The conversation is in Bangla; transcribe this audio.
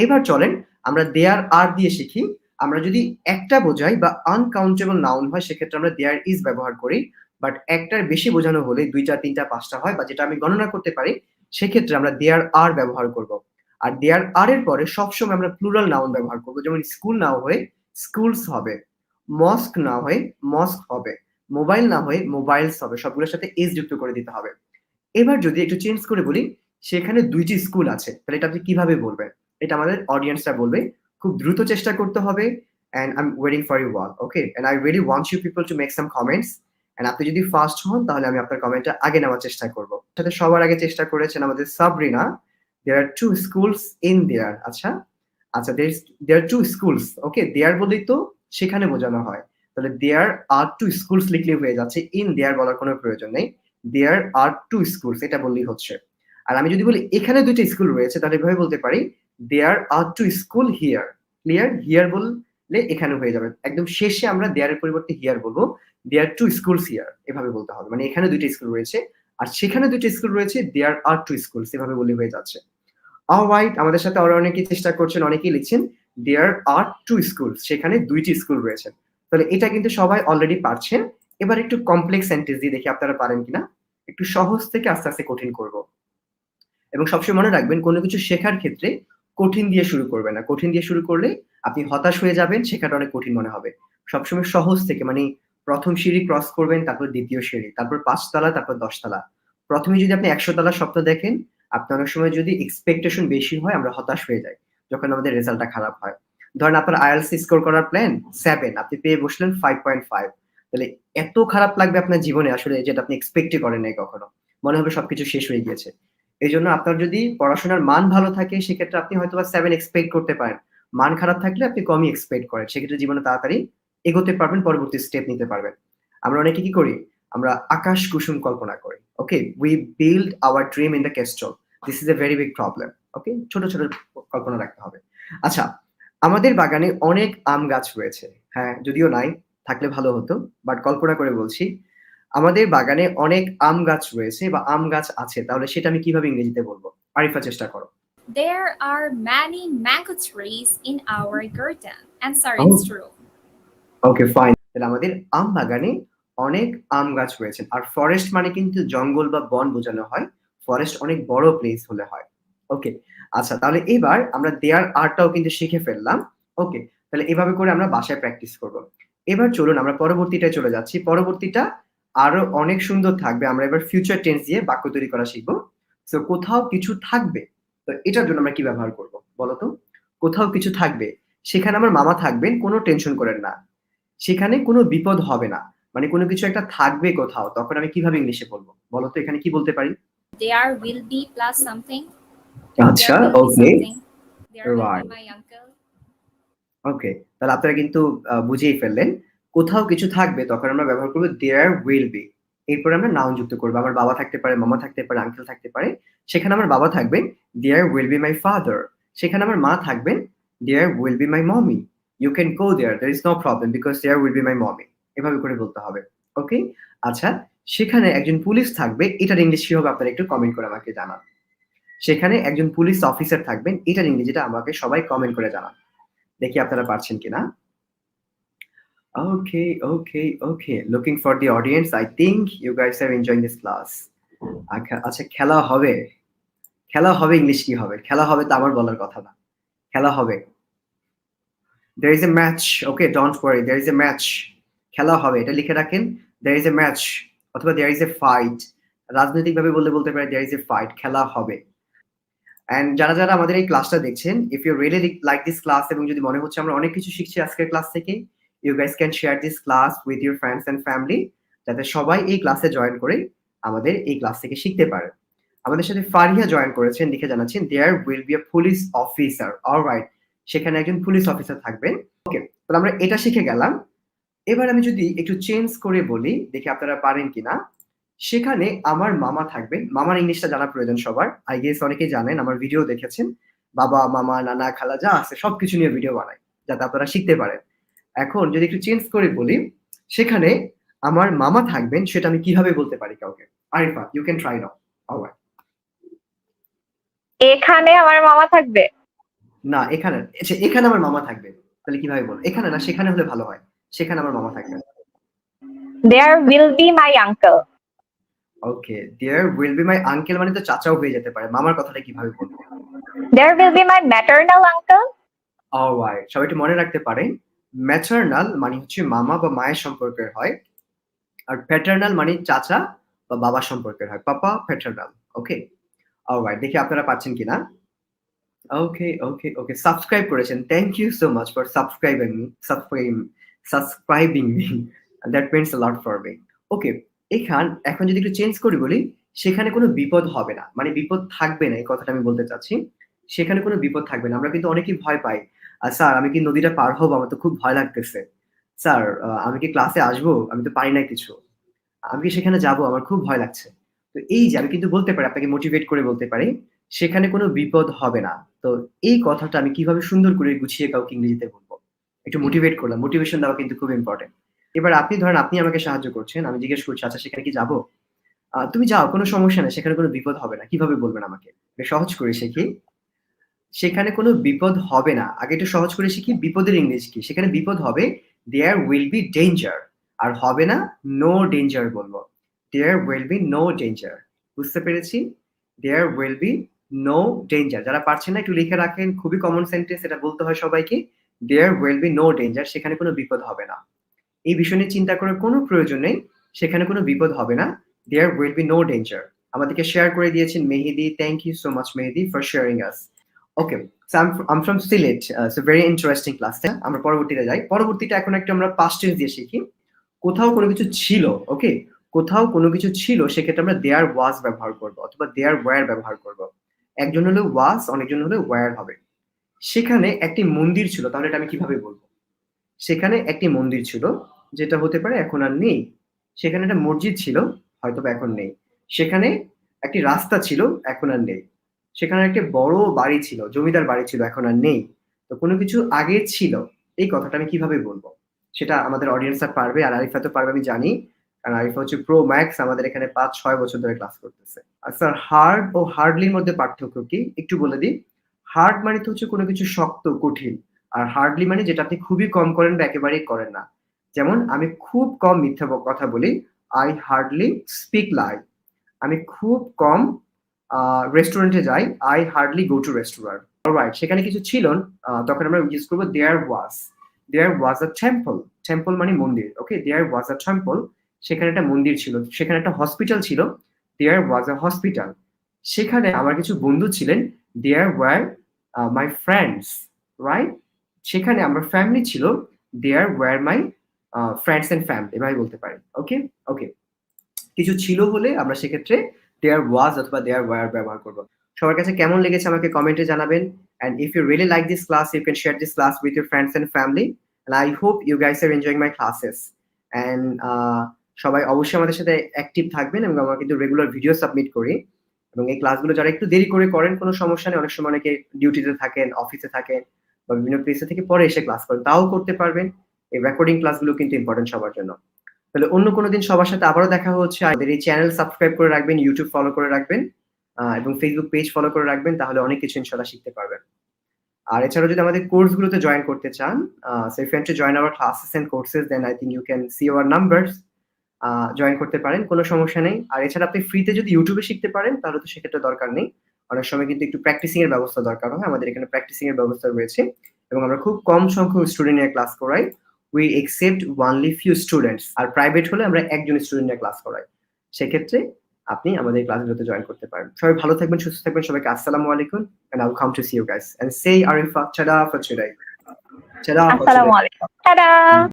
এবার চলেন আমরা দেয়ার আর দিয়ে শিখি। আমরা যদি একটা বোঝাই বা আনকাউন্টেবল নাউন হয় সেক্ষেত্রে আমরা দেয়ার ইজ ব্যবহার করি। বাট একটার বেশি বোঝানো হলে ২টা, ৩টা, ৫টা হয় বা যেটা আমি গণনা করতে পারি সেক্ষেত্রে আমরা দেয়ার আর ব্যবহার করব। আর দেয়ার আর এর পরে সবসময় আমরা প্লুরাল নাউন ব্যবহার করব। যেমন স্কুল না হয়ে স্কুলস হবে। মস্ক না হয়ে মস্ক হবে। মোবাইল না হয়ে মোবাইলস হবে। সবগুলোর সাথে এস যুক্ত করে দিতে হবে। এবার যদি একটু চেঞ্জ করে বলি, সেখানে ২ টি স্কুল আছে। তাহলে এটা আপনি কিভাবে বলবেন? এটা আমাদের অডিয়েন্সরা বলবে। খুব দ্রুত চেষ্টা করতে হবে and I am waiting for you all. Okay? And I really want you people to make some comments. And আপনি যদি ফার্স্ট হন তাহলে আমি আপনার কমেন্টটা আগে নেওয়ার চেষ্টা করব। সাথে সবার আগে চেষ্টা করেছেন আমাদের Sabrina. There are 2 schools in there. আচ্ছা? আচ্ছা there are 2 schools. Okay? there বললেই তো সেখানে বোঝানো হয়। তাহলে there are 2 schools লিখলেই হয়ে যাচ্ছে। in there বলার কোনো প্রয়োজন নেই। There are 2 schools এটা বললেই হচ্ছে। আর আমি যদি বলি এখানে ২ টা স্কুল রয়েছে তাহলে এভাবে বলতে পারি there are 2 school here. Clear? here বললে এখানে হয়ে যাবে। একদম শেষে আমরা there এর পরিবর্তে here বলব। There are 2 schools here এভাবে বলতে হবে। মানে এখানে ২ টা স্কুল রয়েছে আর সেখানে ২ টা স্কুল রয়েছে there are 2 schools এভাবে বললেই হয়ে যাচ্ছে। অলরাইট আমাদের সাথে আরো অনেকেই চেষ্টা করছেন, অনেকেই লিখছেন there are 2 schools সেখানে ২ টি স্কুল রয়েছে। তাহলে এটা কিন্তু সবাই অলরেডি পারছেন। এবার একটু কমপ্লেক্স সেন্টেন্স দিয়ে দেখি আপনারা পারেন কিনা। একটু সহজ থেকে আস্তে, আস্তে কঠিন করব। এবং সবসময় মনে রাখবেন কোনো কিছু শেখার ক্ষেত্রে কঠিন দিয়ে শুরু করবেন না। কঠিন দিয়ে শুরু করলে আপনি হতাশ হয়ে যাবেন, শেখাটা অনেক কঠিন মনে হবে। সবসময় সহজ থেকে মানে ১ম সিঁড়ি ক্রস করবেন, তারপর ২য় সিঁড়ি, তারপর ৫ তলা, তারপর ১০ তলা। ১ম এ যদি আপনি ১০০ তলার স্বপ্ন দেখেন, আপনি অনেক সময় যদি এক্সপেকটেশন বেশি হয় আমরা হতাশ হয়ে যাই। যখন আমাদের রেজাল্টটা খারাপ হয়। ধরেন আপনার IELTS স্কোর করার প্ল্যান ৭, আপনি পেয়ে বসলেন 5.5 তাহলে এত খারাপ লাগবে আপনার জীবনে আসলে যেটা আপনি এক্সপেক্টই করেন নাই কখনো। মনে হবে সবকিছু শেষ হয়ে গিয়েছে। এজন্য আপনার যদি পড়াশোনার মান ভালো থাকে সেক্ষেত্রে আপনি হয়তোবা ৭ এক্সপেক্ট করতে পারেন। মান খারাপ থাকলে আপনি কমই এক্সপেক্ট করেন। সেক্ষেত্রে জীবনে তাড়াতাড়ি এগোতে পারবেন, পরবর্তী স্টেপ নিতে পারবেন। আমরা অনেকে কি করি? আমরা আকাশ কুসুম কল্পনা করি। ওকে? We build our dream in the castle. This is a very big problem. ওকে? ছোট, ছোট কল্পনা রাখতে হবে। আচ্ছা, আমাদের বাগানে অনেক আম গাছ রয়েছে। হ্যাঁ, যদিও নাই, থাকলে ভালো হতো। বাট কল্পনা করে বলছি। আমাদের বাগানে অনেক আম গাছ রয়েছে বা আম গাছ আছে। তাহলে সেটা আমি কিভাবে ইংরেজিতে বলব? আরিফা চেষ্টা করো। There are many mango trees in our garden. Answer ও is true. Okay fine. তাহলে আমাদের আম বাগানে অনেক আম গাছ রয়েছে। আর ফরেস্ট মানে কিন্তু জঙ্গল বা বন বোঝানো হয়। ফরেস্ট অনেক বড় প্লেস হলে হয়। ওকে। আচ্ছা তাহলে এবার আমরা দেয়ার আরটাও কিন্তু শিখে ফেললাম। ওকে। তাহলে এভাবে করে আমরা বাসায় প্র্যাকটিস করব। এবার চলুন আমরা পরবর্তীটায় চলে যাচ্ছি। পরবর্তীটা আরো অনেক সুন্দর থাকবে। আমরা এবার ফিউচার টেন্স দিয়ে বাক্য তৈরি করা শিখব। সো কোথাও কিছু থাকবে। তো এটার জন্য আমরা কি ব্যবহার করব? বলো তো? কোথাও কিছু থাকবে। সেখানে আমার মামা থাকবেন, কোনো টেনশন করেন না। সেখানে কোনো বিপদ হবে না। মানে কোনো কিছু একটা থাকবে কোথাও, তখন আমি কিভাবে ইংলিশে বলব? বলো তো এখানে কি বলতে পারি? There will be plus something. আচ্ছা, There will be okay, something. There will be right. my uncle. ওকে। তাহলে আপনারা কিন্তু বুঝেই ফেললেন। কোথাও কিছু থাকবে তখন আমরা ব্যবহার করব there will be। এরপরে আমরা নাউন যুক্ত করব। আমার বাবা থাকতে পারে, মামা থাকতে পারে, আঙ্কেল থাকতে পারে। সেখানে আমার বাবা থাকবেন there will be my father। সেখানে আমার মা থাকবেন there will be my mommy। You can go there, there is no problem because there will be my mommy। এভাবে করে বলতে হবে। ওকে? আচ্ছা, সেখানে একজন পুলিশ থাকবে, এটার ইংলিশ কি হবে আপনারা একটু কমেন্ট করে আমাকে জানান। সেখানে একজন পুলিশ অফিসার থাকবেন, এটার ইংরেজিটা আমাকে সবাই কমেন্ট করে জানান। দেখি আপনারা পারছেন কিনা। Okay, okay, okay. Looking for the audience. I think you guys are enjoying this class. আচ্ছা খেলা হবে। খেলা হবে ইংলিশ কি হবে? খেলা হবে তো আমার বলার কথা না। খেলা হবে। There is a match. Okay, don't worry. There is a match. খেলা হবে। এটা লিখে রাখেন। There is a match অথবা there is a fight. রাজনৈতিকভাবে বলতে পারে there is a fight. খেলা হবে। অ্যান্ড যারা আমাদের এই ক্লাসটা দেখছেন, if you really like this class এবং যদি মনে হচ্ছে আমরা অনেক কিছু শিখছি আজকের ক্লাস থেকে, you guys can share this class with your friends and family যাতে সবাই এই ক্লাসে জয়েন করে আমাদের এই ক্লাস থেকে শিখতে পারে। আমাদের সাথে ফারিয়া জয়েন করেছেন, লিখে জানাচ্ছেন there will be a police officer. Alright, সেখানে একজন পুলিশ অফিসার থাকবেন। ওকে, তাহলে আমরা এটা শিখে গেলাম। এবার আমি যদি একটু চেঞ্জ করে বলি, দেখি আপনারা পারেন কিনা। সেখানে আমার মামা থাকবেন। মামার ইংলিশটা জানা প্রয়োজন সবার। I guess অনেকেই জানেন, আমার ভিডিও দেখেছেন। বাবা, মামা, নানা, খালা যা আছে সবকিছু নিয়ে ভিডিও বানাই। যাতে আপনারা শিখতে পারেন। এখন যদি একটু চেঞ্জ করে বলি, সেখানে আমার মামা থাকবেন সেটা আমি কিভাবে বলতে পারি কাউকে? Arifa, you can try now. Alright. এখানে আমার মামা থাকবে। না এখানে, আচ্ছা এখানে আমার মামা থাকবে। তাহলে কিভাবে বলবো? এখানে না সেখানে হলে ভালো হয়। সেখানে আমার মামা থাকবে। There will be my uncle. Okay, there will be my uncle মানে তো চাচাও হয়ে যেতে পারে। মামার কথাটা কিভাবে বলবো? There will be my maternal uncle. Alright, সবাই একটু মনে রাখতে পারেন ম্যাটারনাল মানে হচ্ছে মামা বা মায়ের সম্পর্কের হয়, আর প্যাটার্নাল মানে চাচা বা বাবা সম্পর্কের হয়। পাপা প্যাটার্নাল। ওকে, অলরাইট, দেখি আপনারা পাচ্ছেন কিনা। ওকে ওকে ওকে, সাবস্ক্রাইব করেছেন, thank you so much for subscribing me, that means a lot for me. Okay, এখন যদি একটু চেঞ্জ করি বলি, সেখানে কোনো বিপদ হবে না মানে বিপদ থাকবে না, এই কথাটা আমি বলতে চাচ্ছি। সেখানে কোনো বিপদ থাকবে না। আমরা কিন্তু অনেকেই ভয় পাই, স্যার আমি কি নদীটা পার হবো, আমার তো খুব ভয় লাগতেছে। স্যার আমি কি ক্লাসে আসবো, আমি তো পারি না কিছু, আমি কি সেখানে যাবো, আমার খুব ভয় লাগছে। তো এই যে আমি কিন্তু বলতে পারি, আপনাকে মোটিভেট করে বলতে পারি সেখানে কোনো বিপদ হবে না। তো এই কথাটা আমি কিভাবে সুন্দর করে গুছিয়ে কাউকে ইংরেজিতে বলবো, একটু মোটিভেট করলাম। মোটিভেশন দেওয়া কিন্তু খুব ইম্পর্টেন্ট। এবার আপনি ধরেন আপনি আমাকে সাহায্য করছেন, আমি জিজ্ঞেস করছি আচ্ছা সেখানে কি যাবো, তুমি যাও, কোনো সমস্যা নেই, সেখানে কোনো বিপদ হবে না। কিভাবে বলবেন আমাকে? বেশ সহজ করে শিখি। সেখানে কোনো বিপদ হবে না। আগে একটু সহজ করে শিখি বিপদের ইংরেজি কি? সেখানে বিপদ হবে দেয়ার উইল বি ডেঞ্জার। আর হবে না নো ডেঞ্জার বলবো। There will be no danger. বুঝতে পেরেছি? There will be no danger. যারা পারছেন না একটু লিখে রাখেন। খুবই কমন সেন্টেন্স, এটা বলতে হয় সবাইকে। There will be no danger. সেখানে কোনো বিপদ হবে না। এই বিষয় নিয়ে চিন্তা করার কোনো প্রয়োজন নেই। সেখানে কোনো বিপদ হবে না। There will be no danger. আমাদেরকে শেয়ার করে দিয়েছেন Mehedi. Thank you so much Mehedi for sharing us. Okay, so I'm from Sylhet. So very interesting class. আমরা পরবর্তীতে যাই। পরবর্তীতে এখন একটু আমরা past tense দিয়ে শিখি। কোথাও কোনো কিছু ছিল, ওকে? কোথাও কোনো কিছু ছিল সেক্ষেত্রে আমরা there was ব্যবহার করব অথবা there were ব্যবহার করব। একজন হলো was, অনেকজন হলো were হবে। সেখানে একটি মন্দির ছিল, তাহলে এটা আমি কিভাবে বলবো? সেখানে একটি মন্দির ছিল, যেটা হতে পারে এখন আর নেই। সেখানে একটা মসজিদ ছিল, হয়তোবা এখন নেই। সেখানে একটি রাস্তা ছিল, এখন আর নেই। সেখানে একটা বড় বাড়ি ছিল, জমিদার বাড়ি ছিল, এখন আর নেই। তো কোনো কিছু আগে ছিল, এই কথাটা আমি কিভাবে বলবো? সেটা আমাদের অডিয়েন্সরা পারবে, আর আরিফা তো পারবে আমি জানি। কারণ আরিফা হচ্ছে প্রো ম্যাক্স, আমাদের এখানে ৫-৬ বছর ধরে ক্লাস করতেছে। আর স্যার হার্ড ও হার্ডলির মধ্যে পার্থক্য কি? একটু বলে দিই। হার্ড মানে তো হচ্ছে কোনো কিছু শক্ত, কঠিন। আর হার্ডলি মানে যেটা আপনি খুবই কম করেন বা একেবারেই করেন না। যেমন আমি খুব কম মিথ্যা কথা বলি। I hardly speak lie. আমি খুব কম রেস্টুরেন্টে যাই। I hardly go to restaurant. Alright, সেখানে কিছু ছিল, তখন আমরা ইউজ করব there was. There was a temple. Temple মানে মন্দির। ওকে, there was a temple. সেখানে একটা মন্দির ছিল। সেখানে একটা হসপিটাল ছিল। There was a hospital. সেখানে আমার কিছু বন্ধু ছিলেন। There were my friends. Right? সেখানে আমার ফ্যামিলি ছিল। There were my friends and family, এভাবে বলতে পারি। ওকে? ওকে। কিছু ছিল বলে আমরা সেক্ষেত্রে there was অথবা there were ব্যবহার করব। সবার কাছে কেমন লেগেছে আমাকে কমেন্টে জানাবেন। And if you really like this class, you can share this class with your friends and family. And I hope you guys are enjoying my classes. And সবাই অবশ্যই আমাদের সাথে অ্যাক্টিভ থাকবেন, এবং আমরা কিন্তু রেগুলার ভিডিও সাবমিট করি। এবং এই ক্লাসগুলো যারা একটু দেরি করে করেন কোনো সমস্যা নেই। অনেক সময় অনেকে ডিউটিতে থাকেন, অফিসে থাকেন বা বিভিন্ন প্লেসে থেকে পরে এসে ক্লাস করেন, তাও করতে পারবেন। এই রেকর্ডিং ক্লাসগুলো কিন্তু ইম্পর্টেন্ট সবার জন্য। তাহলে অন্য কোনো দিন সবার সাথে আবারও দেখা হচ্ছে। আমাদের এই চ্যানেল সাবস্ক্রাইব করে রাখবেন, ইউটিউব ফলো করে রাখবেন, এবং ফেসবুক পেজ ফলো করে রাখবেন। তাহলে অনেক কিছু ইনশাআল্লাহ শিখতে পারবেন। আর এছাড়াও যদি আমাদের কোর্সগুলোতে জয়েন করতে চান, so if you want to join our classes and courses, then I think you can see our numbers. Join করতে পারেন, কোনো সমস্যা নেই। আর এছাড়া আপনি ফ্রিতে যদি ইউটিউবে শিখতে পারেন তাহলে তো সেক্ষেত্রে দরকার নেই। অনেক সময় কিন্তু একটু প্র্যাকটিসিং এর ব্যবস্থা দরকার হয়। আমাদের এখানে প্র্যাকটিসিং এর ব্যবস্থা রয়েছে, এবং আমরা খুব কম সংখ্যক স্টুডেন্ট নিয়ে ক্লাস করাই। We accept only few students. R private হলে আমরা একজন স্টুডেন্ট নিয়ে ক্লাস করাই। সেক্ষেত্রে আপনি আমাদের ক্লাসগুলোতে জয়েন করতে পারেন। সবাই ভালো থাকবেন, সুস্থ থাকবেন। সবাইকে আসসালামু আলাইকুম, and I will come to see you guys and say Arifa, tada for today. Tada for today. Assalamualaikum. Ta-da!